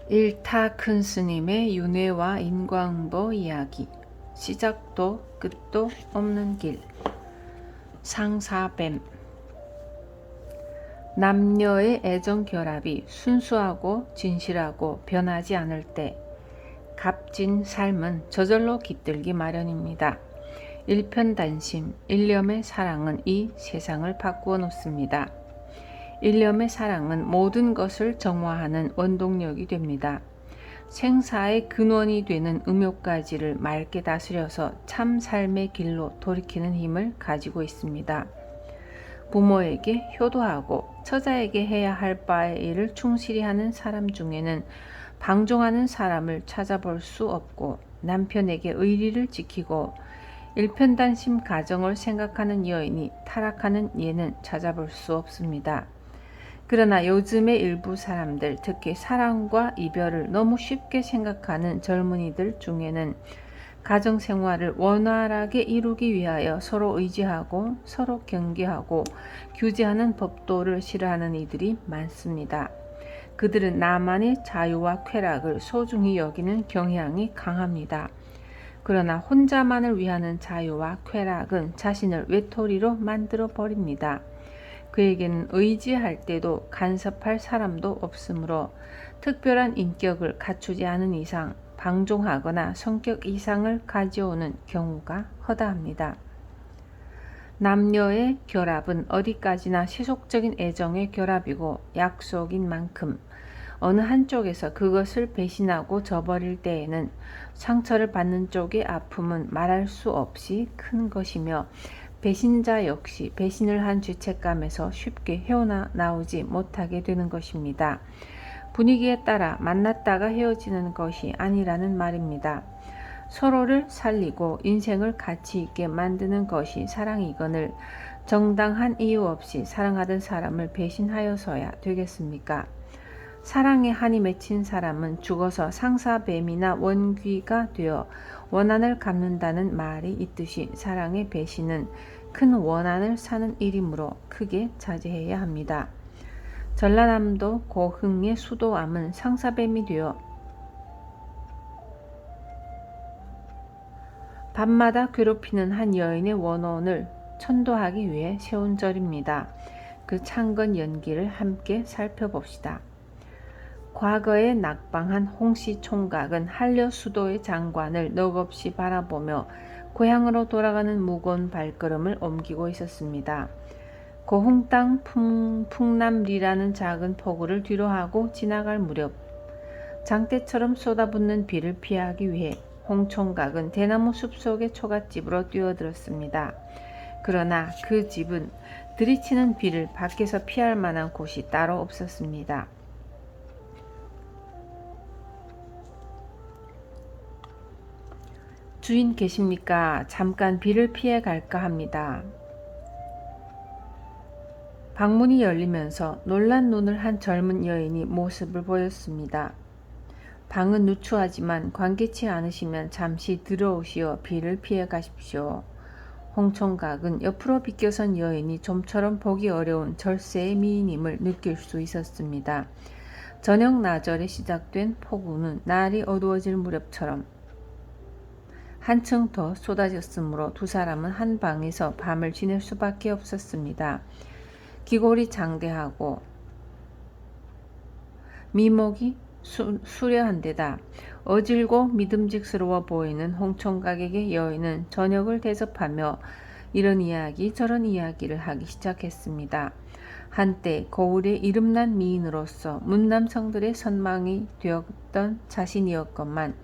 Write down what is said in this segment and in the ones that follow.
일타 큰 스님의 윤회와 인광보 이야기. 시작도 끝도 없는 길. 상사뱀. 남녀의 애정 결합이 순수하고 진실하고 변하지 않을 때 값진 삶은 저절로 깃들기 마련입니다. 일편단심, 일념의 사랑은 이 세상을 바꾸어 놓습니다. 일념의 사랑은 모든 것을 정화하는 원동력이 됩니다. 생사의 근원이 되는 음욕가지를 맑게 다스려서 참 삶의 길로 돌이키는 힘을 가지고 있습니다. 부모에게 효도하고 처자에게 해야 할 바의 일을 충실히 하는 사람 중에는 방종하는 사람을 찾아볼 수 없고, 남편에게 의리를 지키고 일편단심 가정을 생각하는 여인이 타락하는 예는 찾아볼 수 없습니다. 그러나 요즘의 일부 사람들, 특히 사랑과 이별을 너무 쉽게 생각하는 젊은이들 중에는 가정생활을 원활하게 이루기 위하여 서로 의지하고 서로 경계하고 규제하는 법도를 싫어하는 이들이 많습니다. 그들은 나만의 자유와 쾌락을 소중히 여기는 경향이 강합니다. 그러나 혼자만을 위하는 자유와 쾌락은 자신을 외톨이로 만들어 버립니다. 그에게는 의지할 때도 간섭할 사람도 없으므로 특별한 인격을 갖추지 않은 이상 방종하거나 성격 이상을 가져오는 경우가 허다합니다. 남녀의 결합은 어디까지나 세속적인 애정의 결합이고 약속인 만큼 어느 한쪽에서 그것을 배신하고 저버릴 때에는 상처를 받는 쪽의 아픔은 말할 수 없이 큰 것이며, 배신자 역시 배신을 한 죄책감에서 쉽게 헤어나오지 못하게 되는 것입니다. 분위기에 따라 만났다가 헤어지는 것이 아니라는 말입니다. 서로를 살리고 인생을 가치 있게 만드는 것이 사랑이거늘 정당한 이유 없이 사랑하던 사람을 배신하여서야 되겠습니까? 사랑에 한이 맺힌 사람은 죽어서 상사뱀이나 원귀가 되어 원한을 갚는다는 말이 있듯이, 사랑의 배신은 큰 원한을 사는 일이므로 크게 자제해야 합니다. 전라남도 고흥의 수도암은 상사뱀이 되어 밤마다 괴롭히는 한 여인의 원혼을 천도하기 위해 세운 절입니다. 그 창건 연기를 함께 살펴봅시다. 과거에 낙방한 홍씨 총각은 한려 수도의 장관을 넋없이 바라보며 고향으로 돌아가는 무거운 발걸음을 옮기고 있었습니다. 고흥 땅 풍남리라는 작은 포구를 뒤로하고 지나갈 무렵, 장대처럼 쏟아붓는 비를 피하기 위해 홍 총각은 대나무 숲속의 초가집으로 뛰어들었습니다. 그러나 그 집은 들이치는 비를 밖에서 피할 만한 곳이 따로 없었습니다. 주인 계십니까? 잠깐 비를 피해 갈까 합니다. 방문이 열리면서 놀란 눈을 한 젊은 여인이 모습을 보였습니다. 방은 누추하지만 관계치 않으시면 잠시 들어오시어 비를 피해 가십시오. 홍 총각은 옆으로 비껴선 여인이 좀처럼 보기 어려운 절세의 미인임을 느낄 수 있었습니다. 저녁 나절에 시작된 폭우는 날이 어두워질 무렵처럼 한층 더 쏟아졌으므로 두 사람은 한 방에서 밤을 지낼 수밖에 없었습니다. 기골이 장대하고 미목이 수려한 데다 어질고 믿음직스러워 보이는 홍 총각에게 여인은 저녁을 대접하며 이런 이야기 저런 이야기를 하기 시작했습니다. 한때 거울에 이름난 미인으로서 문남성들의 선망이 되었던 자신이었건만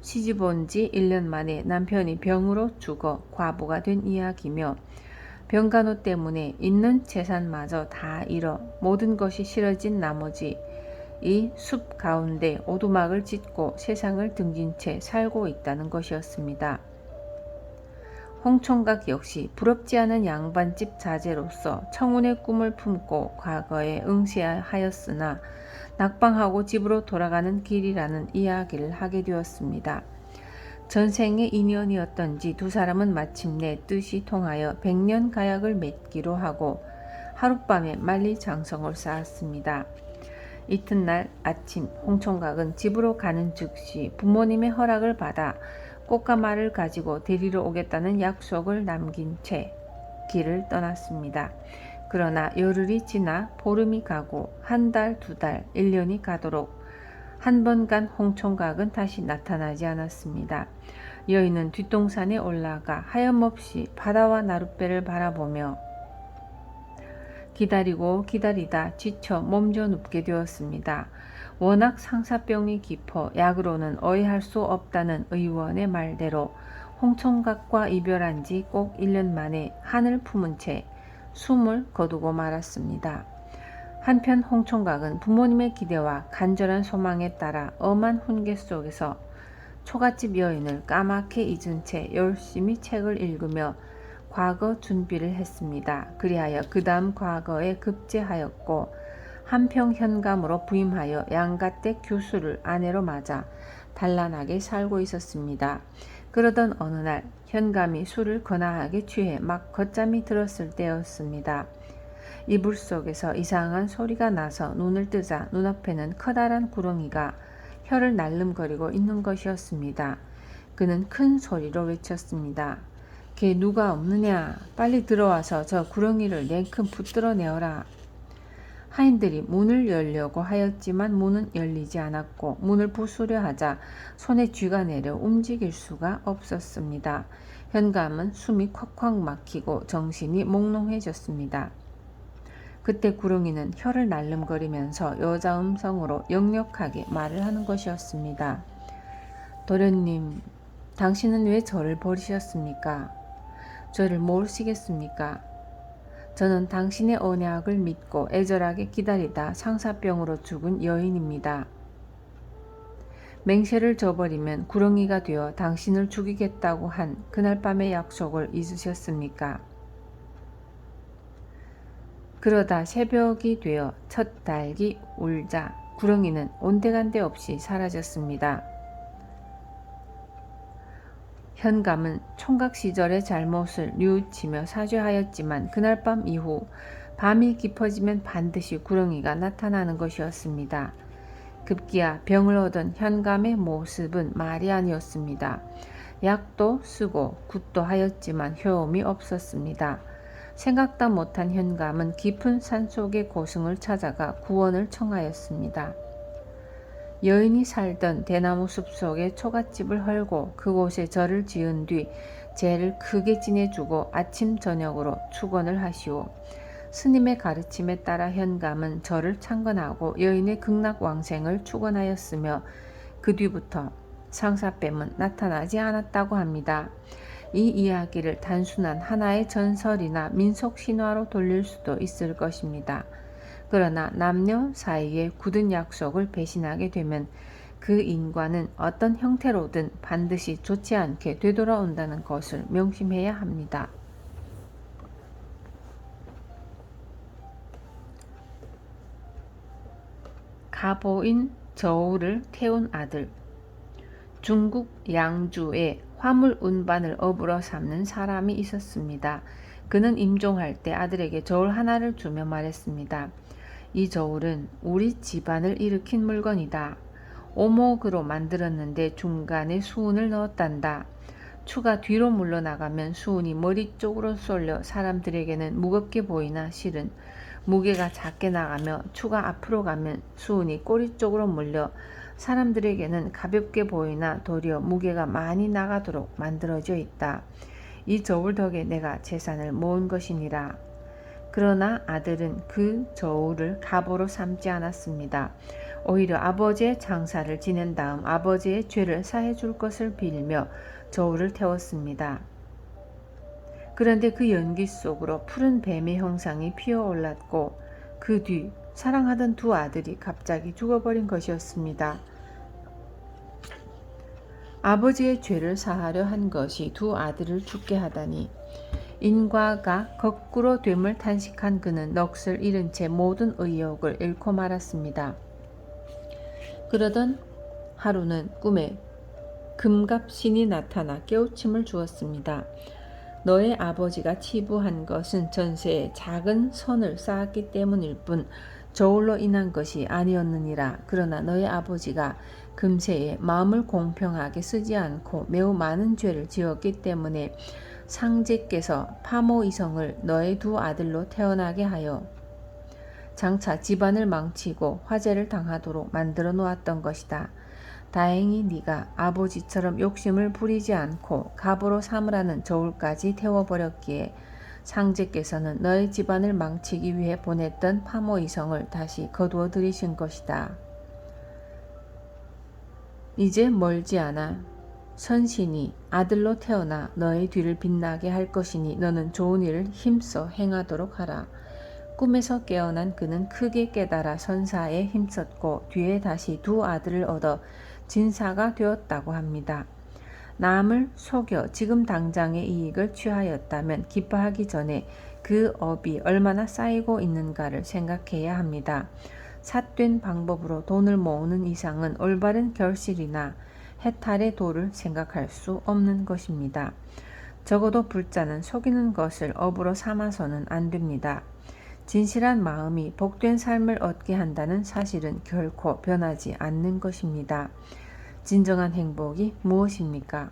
시집 온 지 1년 만에 남편이 병으로 죽어 과부가 된 이야기며, 병간호 때문에 있는 재산마저 다 잃어 모든 것이 싫어진 나머지 이 숲 가운데 오두막을 짓고 세상을 등진 채 살고 있다는 것이었습니다. 홍 총각 역시 부럽지 않은 양반집 자제로서 청운의 꿈을 품고 과거에 응시하였으나 낙방하고 집으로 돌아가는 길이라는 이야기를 하게 되었습니다. 전생의 인연이었던지 두 사람은 마침내 뜻이 통하여 100년 가약을 맺기로 하고 하룻밤에 만리장성을 쌓았습니다. 이튿날 아침 홍총각은 집으로 가는 즉시 부모님의 허락을 받아 꽃과 말을 가지고 데리러 오겠다는 약속을 남긴 채 길을 떠났습니다. 그러나 열흘이 지나 보름이 가고 한 달, 두 달, 1년이 가도록 한 번 간 홍총각은 다시 나타나지 않았습니다. 여인은 뒷동산에 올라가 하염없이 바다와 나룻배를 바라보며 기다리고 기다리다 지쳐 몸져 눕게 되었습니다. 워낙 상사병이 깊어 약으로는 어휘할 수 없다는 의원의 말대로 홍총각과 이별한 지 꼭 1년 만에 한을 품은 채 숨을 거두고 말았습니다. 한편 홍총각은 부모님의 기대와 간절한 소망에 따라 엄한 훈계 속에서 초가집 여인을 까맣게 잊은 채 열심히 책을 읽으며 과거 준비를 했습니다. 그리하여 그 다음 과거에 급제하였고 한평 현감으로 부임하여 양가댁 교수를 아내로 맞아 단란하게 살고 있었습니다. 그러던 어느 날 현감이 술을 거나하게 취해 막 걷잠이 들었을 때였습니다. 이불 속에서 이상한 소리가 나서 눈을 뜨자 눈앞에는 커다란 구렁이가 혀를 날름거리고 있는 것이었습니다. 그는 큰 소리로 외쳤습니다. 걔 누가 없느냐? 빨리 들어와서 저 구렁이를 냉큼 붙들어 내어라. 하인들이 문을 열려고 하였지만 문은 열리지 않았고 문을 부수려 하자 손에 쥐가 내려 움직일 수가 없었습니다. 현감은 숨이 콱콱 막히고 정신이 몽롱해졌습니다. 그때 구렁이는 혀를 날름거리면서 여자 음성으로 역력하게 말을 하는 것이었습니다. 도련님, 당신은 왜 저를 버리셨습니까? 저를 모르시겠습니까? 저는 당신의 언약을 믿고 애절하게 기다리다 상사병으로 죽은 여인입니다. 맹세를 저버리면 구렁이가 되어 당신을 죽이겠다고 한 그날 밤의 약속을 잊으셨습니까? 그러다 새벽이 되어 첫 닭이 울자 구렁이는 온데간데 없이 사라졌습니다. 현감은 총각 시절의 잘못을 뉘우치며 사죄하였지만 그날 밤 이후 밤이 깊어지면 반드시 구렁이가 나타나는 것이었습니다. 급기야 병을 얻은 현감의 모습은 말이 아니었습니다. 약도 쓰고 굿도 하였지만 효험이 없었습니다. 생각도 못한 현감은 깊은 산속의 고승을 찾아가 구원을 청하였습니다. 여인이 살던 대나무 숲속에 초갓집을 헐고 그곳에 절을 지은 뒤 제를 크게 지내주고 아침 저녁으로 축원을 하시오. 스님의 가르침에 따라 현감은 절을 창건하고 여인의 극락왕생을 축원하였으며 그 뒤부터 상사뱀은 나타나지 않았다고 합니다. 이 이야기를 단순한 하나의 전설이나 민속 신화로 돌릴 수도 있을 것입니다. 그러나 남녀 사이에 굳은 약속을 배신하게 되면 그 인과는 어떤 형태로든 반드시 좋지 않게 되돌아온다는 것을 명심해야 합니다. 가보인 저울을 태운 아들. 중국 양주에 화물 운반을 업으로 삼는 사람이 있었습니다. 그는 임종할 때 아들에게 저울 하나를 주며 말했습니다. 이 저울은 우리 집안을 일으킨 물건이다. 오목으로 만들었는데 중간에 수은을 넣었단다. 추가 뒤로 물러나가면 수은이 머리 쪽으로 쏠려 사람들에게는 무겁게 보이나 실은 무게가 작게 나가며 추가 앞으로 가면 수은이 꼬리 쪽으로 물려 사람들에게는 가볍게 보이나 도리어 무게가 많이 나가도록 만들어져 있다. 이 저울 덕에 내가 재산을 모은 것이니라. 그러나 아들은 그 저울을 갑오로 삼지 않았습니다. 오히려 아버지의 장사를 지낸 다음 아버지의 죄를 사해 줄 것을 빌며 저울을 태웠습니다. 그런데 그 연기 속으로 푸른 뱀의 형상이 피어올랐고 그 뒤 사랑하던 두 아들이 갑자기 죽어버린 것이었습니다. 아버지의 죄를 사하려 한 것이 두 아들을 죽게 하다니 인과가 거꾸로 됨을 탄식한 그는 넋을 잃은 채 모든 의욕을 잃고 말았습니다. 그러던 하루는 꿈에 금갑신이 나타나 깨우침을 주었습니다. 너의 아버지가 치부한 것은 전세에 작은 선을 쌓았기 때문일 뿐 저울로 인한 것이 아니었느니라. 그러나 너의 아버지가 금세에 마음을 공평하게 쓰지 않고 매우 많은 죄를 지었기 때문에 상제께서 파모 이성을 너의 두 아들로 태어나게 하여 장차 집안을 망치고 화재를 당하도록 만들어 놓았던 것이다. 다행히 네가 아버지처럼 욕심을 부리지 않고 갑으로 삼으라는 저울까지 태워버렸기에 상제께서는 너의 집안을 망치기 위해 보냈던 파모 이성을 다시 거두어 들이신 것이다. 이제 멀지 않아 선신이 아들로 태어나 너의 뒤를 빛나게 할 것이니 너는 좋은 일을 힘써 행하도록 하라. 꿈에서 깨어난 그는 크게 깨달아 선사에 힘썼고 뒤에 다시 두 아들을 얻어 진사가 되었다고 합니다. 남을 속여 지금 당장의 이익을 취하였다면 기뻐하기 전에 그 업이 얼마나 쌓이고 있는가를 생각해야 합니다. 삿된 방법으로 돈을 모으는 이상은 올바른 결실이나 해탈의 도를 생각할 수 없는 것입니다. 적어도 불자는 속이는 것을 업으로 삼아서는 안 됩니다. 진실한 마음이 복된 삶을 얻게 한다는 사실은 결코 변하지 않는 것입니다. 진정한 행복이 무엇입니까?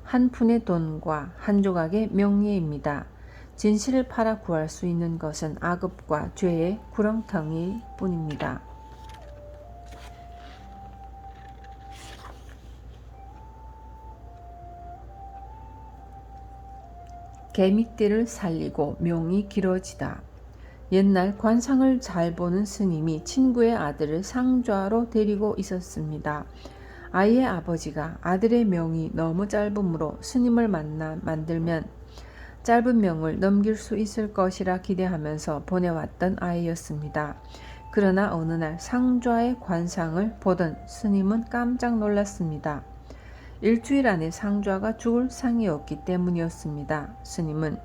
한 푼의 돈과 한 조각의 명예입니다. 진실을 팔아 구할 수 있는 것은 악업과 죄의 구렁텅이일 뿐입니다. 개미떼를 살리고 명이 길어지다. 옛날 관상을 잘 보는 스님이 친구의 아들을 상좌로 데리고 있었습니다. 아이의 아버지가 아들의 명이 너무 짧으므로 스님을 만들면 짧은 명을 넘길 수 있을 것이라 기대하면서 보내왔던 아이였습니다. 그러나 어느 날 상좌의 관상을 보던 스님은 깜짝 놀랐습니다. 일주일 안에 상좌가 죽을 상이었기 때문이었습니다. 스님은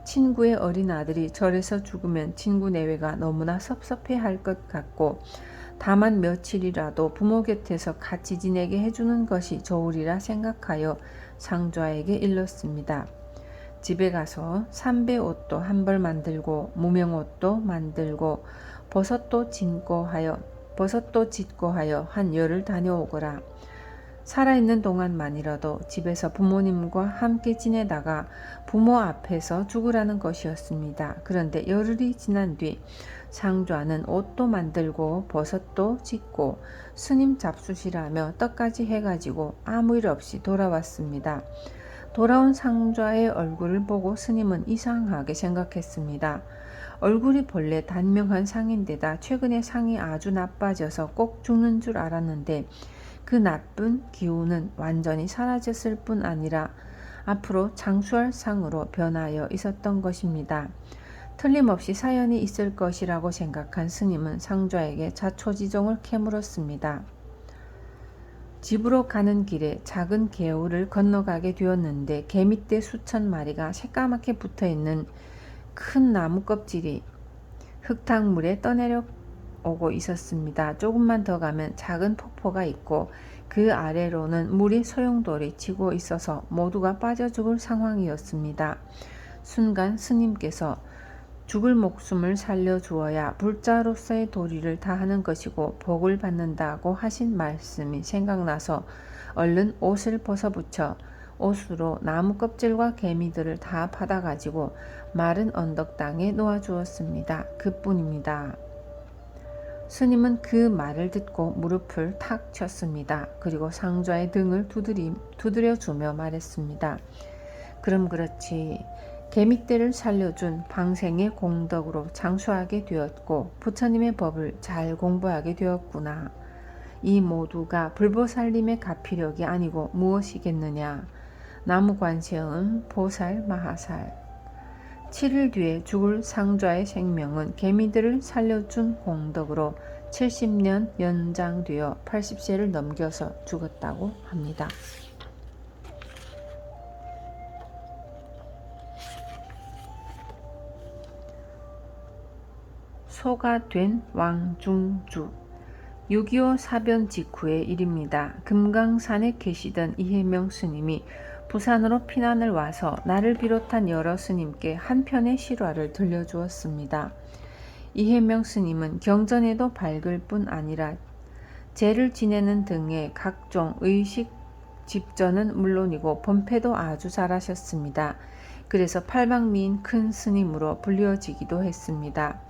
친구의 어린 아들이 절에서 죽으면 친구 내외가 너무나 섭섭해할 것 같고 다만 며칠이라도 부모 곁에서 같이 지내게 해주는 것이 좋으리라 생각하여 상좌에게 일렀습니다. 집에 가서 삼배 옷도 한 벌 만들고 무명옷도 만들고 버섯도 짓고 하여 한 열흘 다녀오거라. 살아있는 동안만이라도 집에서 부모님과 함께 지내다가 부모 앞에서 죽으라는 것이었습니다. 그런데 열흘이 지난 뒤 상좌는 옷도 만들고 버섯도 짓고 스님 잡수시라며 떡까지 해가지고 아무 일 없이 돌아왔습니다. 돌아온 상좌의 얼굴을 보고 스님은 이상하게 생각했습니다. 얼굴이 본래 단명한 상인데다 최근에 상이 아주 나빠져서 꼭 죽는 줄 알았는데 그 나쁜 기운은 완전히 사라졌을 뿐 아니라 앞으로 장수할 상으로 변하여 있었던 것입니다. 틀림없이 사연이 있을 것이라고 생각한 스님은 상좌에게 자초지종을 캐물었습니다. 집으로 가는 길에 작은 개울을 건너가게 되었는데 개미떼 수천 마리가 새까맣게 붙어있는 큰 나무 껍질이 흙탕물에 떠내려 오고 있었습니다. 조금만 더 가면 작은 폭포가 있고 그 아래로는 물이 소용돌이 치고 있어서 모두가 빠져 죽을 상황이었습니다. 순간 스님께서 죽을 목숨을 살려주어야 불자로서의 도리를 다하는 것이고 복을 받는다고 하신 말씀이 생각나서 얼른 옷을 벗어붙여 옷으로 나무 껍질과 개미들을 다 받아가지고 마른 언덕 땅에 놓아주었습니다. 그뿐입니다. 스님은 그 말을 듣고 무릎을 탁 쳤습니다. 그리고 상좌의 등을 두드려주며 말했습니다. 그럼 그렇지. 개미떼를 살려준 방생의 공덕으로 장수하게 되었고 부처님의 법을 잘 공부하게 되었구나. 이 모두가 불보살님의 가피력이 아니고 무엇이겠느냐. 나무관세음 보살 마하살. 7일 뒤에 죽을 상좌의 생명은 개미들을 살려준 공덕으로 70년 연장되어 80세를 넘겨서 죽었다고 합니다. 소가 된 왕중주. 6.25 사변 직후의 일입니다. 금강산에 계시던 이해명 스님이 부산으로 피난을 와서 나를 비롯한 여러 스님께 한 편의 실화를 들려주었습니다. 이해명 스님은 경전에도 밝을 뿐 아니라 제를 지내는 등의 각종 의식 집전은 물론이고 법회도 아주 잘하셨습니다. 그래서 팔방미인 큰 스님으로 불려지기도 했습니다.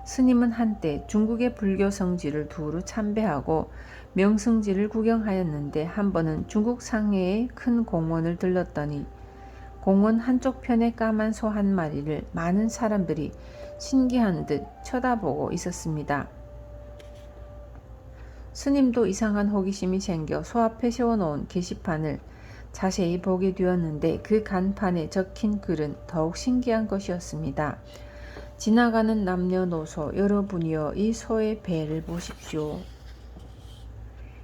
스님은 한때 중국의 불교 성지를 두루 참배하고 명승지를 구경하였는데 한 번은 중국 상해의 큰 공원을 들렀더니 공원 한쪽 편에 까만 소 한 마리를 많은 사람들이 신기한 듯 쳐다보고 있었습니다. 스님도 이상한 호기심이 생겨 소 앞에 세워놓은 게시판을 자세히 보게 되었는데 그 간판에 적힌 글은 더욱 신기한 것이었습니다. 지나가는 남녀노소 여러분이여 이 소의 배를 보십시오.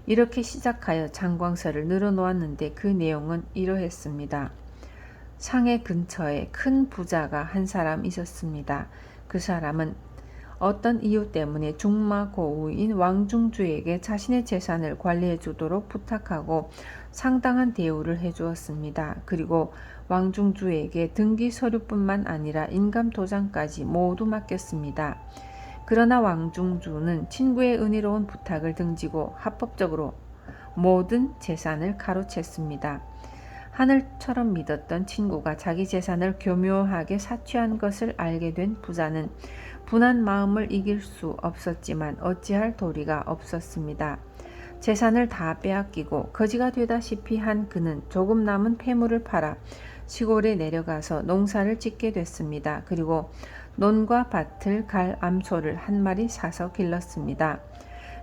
이렇게 시작하여 장광서를 늘어놓았는데 그 내용은 이러했습니다. 상해 근처에 큰 부자가 한 사람 있었습니다. 그 사람은 어떤 이유 때문에 중마고우인 왕중주에게 자신의 재산을 관리해 주도록 부탁하고 상당한 대우를 해주었습니다. 그리고 왕중주에게 등기 서류뿐만 아니라 인감도장까지 모두 맡겼습니다. 그러나 왕중주는 친구의 은혜로운 부탁을 등지고 합법적으로 모든 재산을 가로챘습니다. 하늘처럼 믿었던 친구가 자기 재산을 교묘하게 사취한 것을 알게 된 부자는 분한 마음을 이길 수 없었지만 어찌할 도리가 없었습니다. 재산을 다 빼앗기고 거지가 되다시피 한 그는 조금 남은 폐물을 팔아 시골에 내려가서 농사를 짓게 됐습니다. 그리고 논과 밭을 갈 암소를 한 마리 사서 길렀습니다.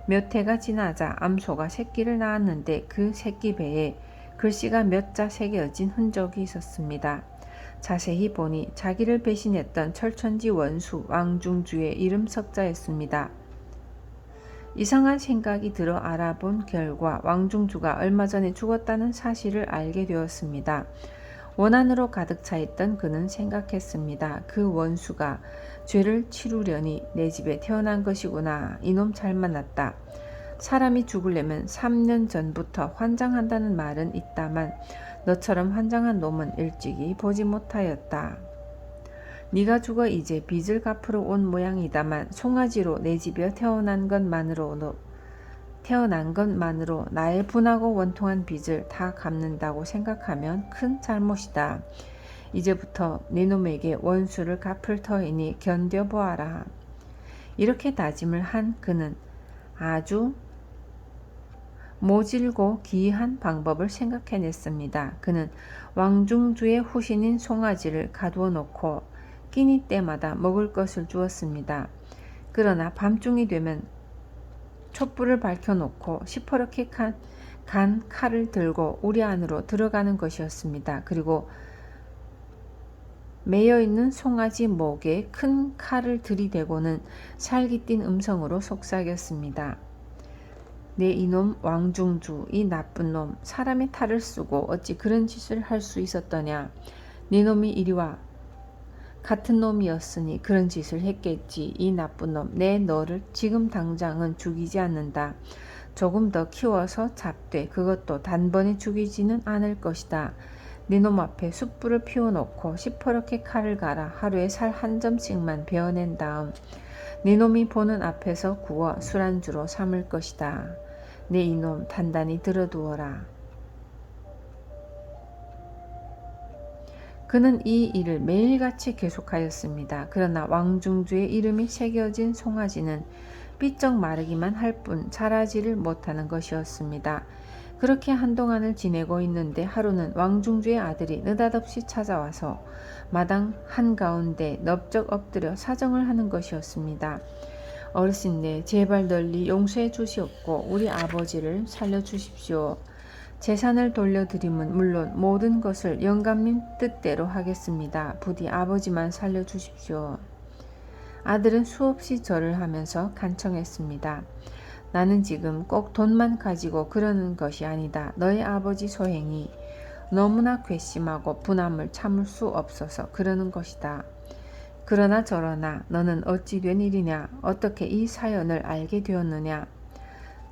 몇 해가 지나자 암소가 새끼를 낳았는데 그 새끼 배에 글씨가 몇 자 새겨진 흔적이 있었습니다. 자세히 보니 자기를 배신했던 철천지 원수 왕중주의 이름 석자였습니다. 이상한 생각이 들어 알아본 결과 왕중주가 얼마 전에 죽었다는 사실을 알게 되었습니다. 원한으로 가득 차 있던 그는 생각했습니다. 그 원수가 죄를 치르려니 내 집에 태어난 것이구나. 이놈 잘 만났다. 사람이 죽으려면 3년 전부터 환장한다는 말은 있다만 너처럼 환장한 놈은 일찍이 보지 못하였다. 네가 죽어 이제 빚을 갚으러 온 모양이다만 송아지로 내 집에 태어난 것만으로 나의 분하고 원통한 빚을 다 갚는다고 생각하면 큰 잘못이다. 이제부터 네 놈에게 원수를 갚을 터이니 견뎌보아라. 이렇게 다짐을 한 그는 아주 모질고 기이한 방법을 생각해냈습니다. 그는 왕중주의 후신인 송아지를 가두어 놓고 끼니 때마다 먹을 것을 주었습니다. 그러나 밤중이 되면 촛불을 밝혀놓고 시퍼렇게 간 칼을 들고 우리 안으로 들어가는 것이었습니다. 그리고 매여있는 송아지 목에 큰 칼을 들이대고는 살깃띤 음성으로 속삭였습니다. 내 이놈 왕중주, 이 나쁜 놈, 사람의 탈을 쓰고 어찌 그런 짓을 할 수 있었더냐. 네 놈이 이리 와. 같은 놈이었으니 그런 짓을 했겠지. 이 나쁜 놈, 내 너를 지금 당장은 죽이지 않는다. 조금 더 키워서 잡되 그것도 단번에 죽이지는 않을 것이다. 네 놈 앞에 숯불을 피워놓고 시퍼렇게 칼을 갈아 하루에 살 한 점씩만 베어낸 다음 네 놈이 보는 앞에서 구워 술안주로 삼을 것이다. 내 이놈 단단히 들어두어라. 그는 이 일을 매일같이 계속하였습니다. 그러나 왕중주의 이름이 새겨진 송아지는 삐쩍 마르기만 할 뿐 자라지를 못하는 것이었습니다. 그렇게 한동안을 지내고 있는데 하루는 왕중주의 아들이 느닷없이 찾아와서 마당 한가운데 넙적 엎드려 사정을 하는 것이었습니다. 어르신네, 제발 널리 용서해 주시옵고 우리 아버지를 살려주십시오. 재산을 돌려드림은 물론 모든 것을 영감님 뜻대로 하겠습니다. 부디 아버지만 살려주십시오. 아들은 수없이 절을 하면서 간청했습니다. 나는 지금 꼭 돈만 가지고 그러는 것이 아니다. 너의 아버지 소행이 너무나 괘씸하고 분함을 참을 수 없어서 그러는 것이다. 그러나 저러나 너는 어찌 된 일이냐? 어떻게 이 사연을 알게 되었느냐?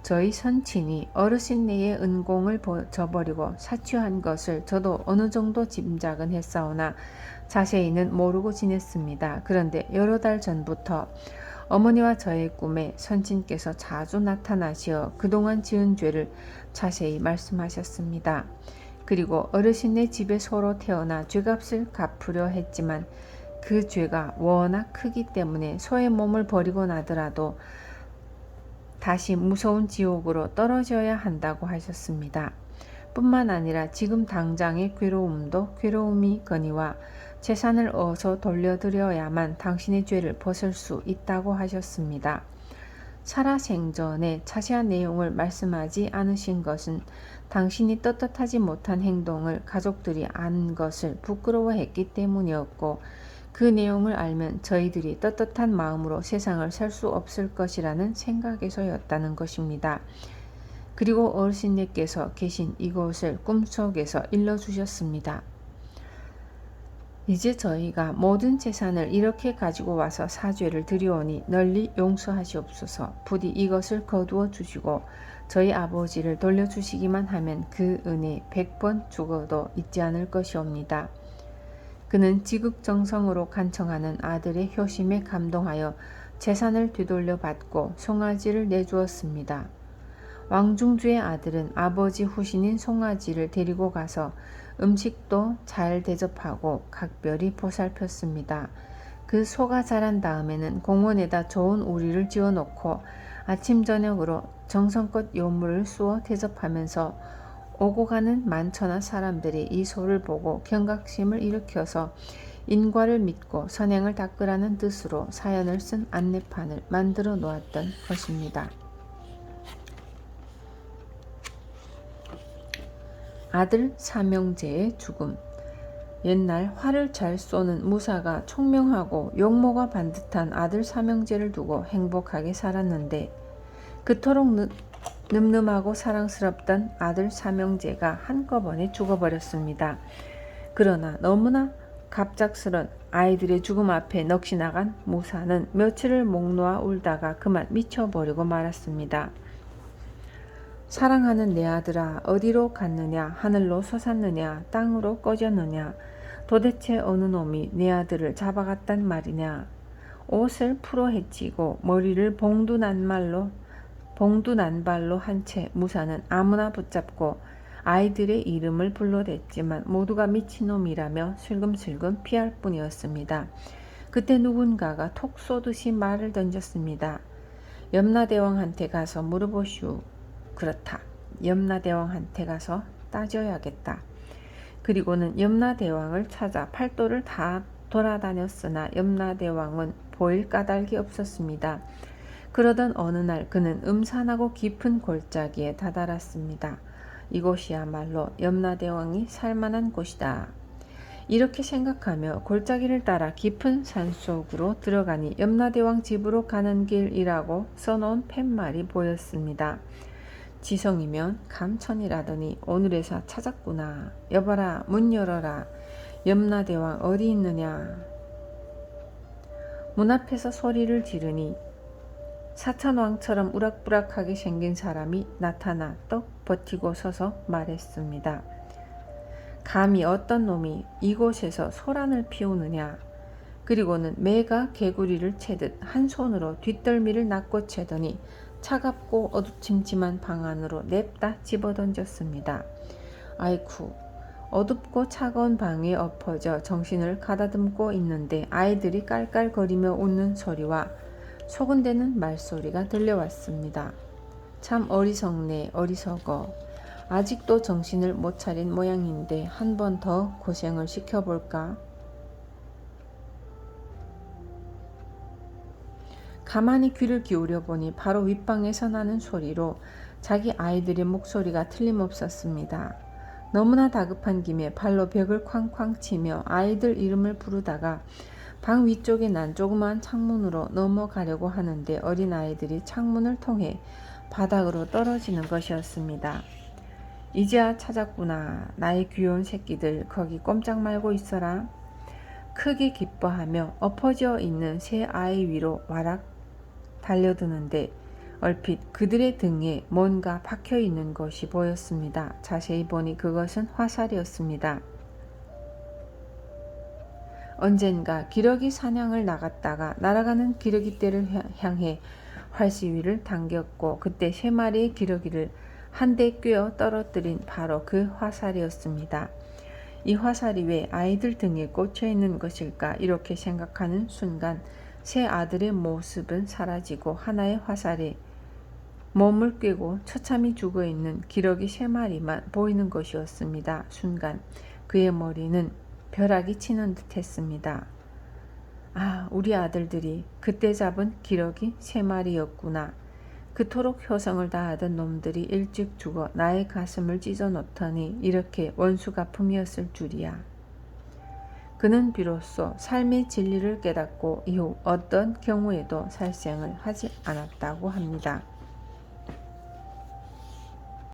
저희 선친이 어르신네의 은공을 저버리고 사취한 것을 저도 어느 정도 짐작은 했사오나 자세히는 모르고 지냈습니다. 그런데 여러 달 전부터 어머니와 저의 꿈에 선친께서 자주 나타나시어 그동안 지은 죄를 자세히 말씀하셨습니다. 그리고 어르신네 집에 서로 태어나 죄값을 갚으려 했지만 그 죄가 워낙 크기 때문에 소의 몸을 버리고 나더라도 다시 무서운 지옥으로 떨어져야 한다고 하셨습니다. 뿐만 아니라 지금 당장의 괴로움도 괴로움이거니와 재산을 어서 돌려드려야만 당신의 죄를 벗을 수 있다고 하셨습니다. 살아생전에 자세한 내용을 말씀하지 않으신 것은 당신이 떳떳하지 못한 행동을 가족들이 안 것을 부끄러워했기 때문이었고, 그 내용을 알면 저희들이 떳떳한 마음으로 세상을 살 수 없을 것이라는 생각에서였다는 것입니다. 그리고 어르신네께서 계신 이곳을 꿈속에서 일러주셨습니다. 이제 저희가 모든 재산을 이렇게 가지고 와서 사죄를 드리오니 널리 용서하시옵소서. 부디 이것을 거두어 주시고 저희 아버지를 돌려주시기만 하면 그 은혜 100번 죽어도 잊지 않을 것이옵니다. 그는 지극정성으로 간청하는 아들의 효심에 감동하여 재산을 되돌려 받고 송아지를 내주었습니다. 왕중주의 아들은 아버지 후신인 송아지를 데리고 가서 음식도 잘 대접하고 각별히 보살폈습니다. 그 소가 자란 다음에는 공원에다 좋은 우리를 지어놓고 아침 저녁으로 정성껏 요물을 쏘어 대접하면서 오고 가는 만천하 사람들이 이 소를 보고 경각심을 일으켜서 인과를 믿고 선행을 닦으라는 뜻으로 사연을 쓴 안내판을 만들어 놓았던 것입니다. 아들 삼형제의 죽음. 옛날 활을 잘 쏘는 무사가 총명하고 용모가 반듯한 아들 삼형제를 두고 행복하게 살았는데, 그토록 늠름하고 사랑스럽던 아들 삼형제가 한꺼번에 죽어버렸습니다. 그러나 너무나 갑작스런 아이들의 죽음 앞에 넋이 나간 무사는 며칠을 목 놓아 울다가 그만 미쳐버리고 말았습니다. 사랑하는 내 아들아, 어디로 갔느냐? 하늘로 솟았느냐? 땅으로 꺼졌느냐? 도대체 어느 놈이 내 아들을 잡아갔단 말이냐? 옷을 풀어 헤치고 머리를 봉두난발로 한 채 무사는 아무나 붙잡고 아이들의 이름을 불러댔지만 모두가 미친놈이라며 슬금슬금 피할 뿐이었습니다. 그때 누군가가 톡 쏘듯이 말을 던졌습니다. 염라대왕한테 가서 물어보시오. 그렇다. 염라대왕한테 가서 따져야겠다. 그리고는 염라대왕을 찾아 팔도를 다 돌아다녔으나 염라대왕은 보일 까닭이 없었습니다. 그러던 어느 날 그는 음산하고 깊은 골짜기에 다다랐습니다. 이곳이야말로 염라대왕이 살만한 곳이다. 이렇게 생각하며 골짜기를 따라 깊은 산속으로 들어가니 염라대왕 집으로 가는 길이라고 써놓은 팻말이 보였습니다. 지성이면 감천이라더니 오늘에서 찾았구나. 여봐라, 문 열어라. 염라대왕 어디 있느냐. 문 앞에서 소리를 지르니 사천왕처럼 우락부락하게 생긴 사람이 나타나 떡 버티고 서서 말했습니다. 감히 어떤 놈이 이곳에서 소란을 피우느냐. 그리고는 매가 개구리를 채듯 한 손으로 뒷덜미를 낚고 채더니 차갑고 어두침침한 방 안으로 냅다 집어던졌습니다. 아이쿠, 어둡고 차가운 방에 엎어져 정신을 가다듬고 있는데 아이들이 깔깔거리며 웃는 소리와 소근대는 말소리가 들려왔습니다. 참 어리석네, 어리석어. 아직도 정신을 못 차린 모양인데 한 번 더 고생을 시켜볼까? 가만히 귀를 기울여 보니 바로 윗방에서 나는 소리로 자기 아이들의 목소리가 틀림없었습니다. 너무나 다급한 김에 발로 벽을 쾅쾅 치며 아이들 이름을 부르다가 방 위쪽에 난 조그마한 창문으로 넘어가려고 하는데 어린아이들이 창문을 통해 바닥으로 떨어지는 것이었습니다. 이제야 찾았구나. 나의 귀여운 새끼들, 거기 꼼짝 말고 있어라. 크게 기뻐하며 엎어져 있는 새 아이 위로 와락 달려드는데 얼핏 그들의 등에 뭔가 박혀 있는 것이 보였습니다. 자세히 보니 그것은 화살이었습니다. 언젠가 기러기 사냥을 나갔다가 날아가는 기러기 떼를 향해 활시위를 당겼고 그때 3마리의 기러기를 한데 꿰어 떨어뜨린 바로 그 화살이었습니다. 이 화살이 왜 아이들 등에 꽂혀 있는 것일까 이렇게 생각하는 순간 세 아들의 모습은 사라지고 하나의 화살에 몸을 꿰고 처참히 죽어있는 기러기 3마리만 보이는 것이었습니다. 순간 그의 머리는 벼락이 치는 듯 했습니다. 아, 우리 아들들이 그때 잡은 기러기 3마리였구나. 그토록 효성을 다하던 놈들이 일찍 죽어 나의 가슴을 찢어 놓더니 이렇게 원수갚음이었을 줄이야. 그는 비로소 삶의 진리를 깨닫고 이후 어떤 경우에도 살생을 하지 않았다고 합니다.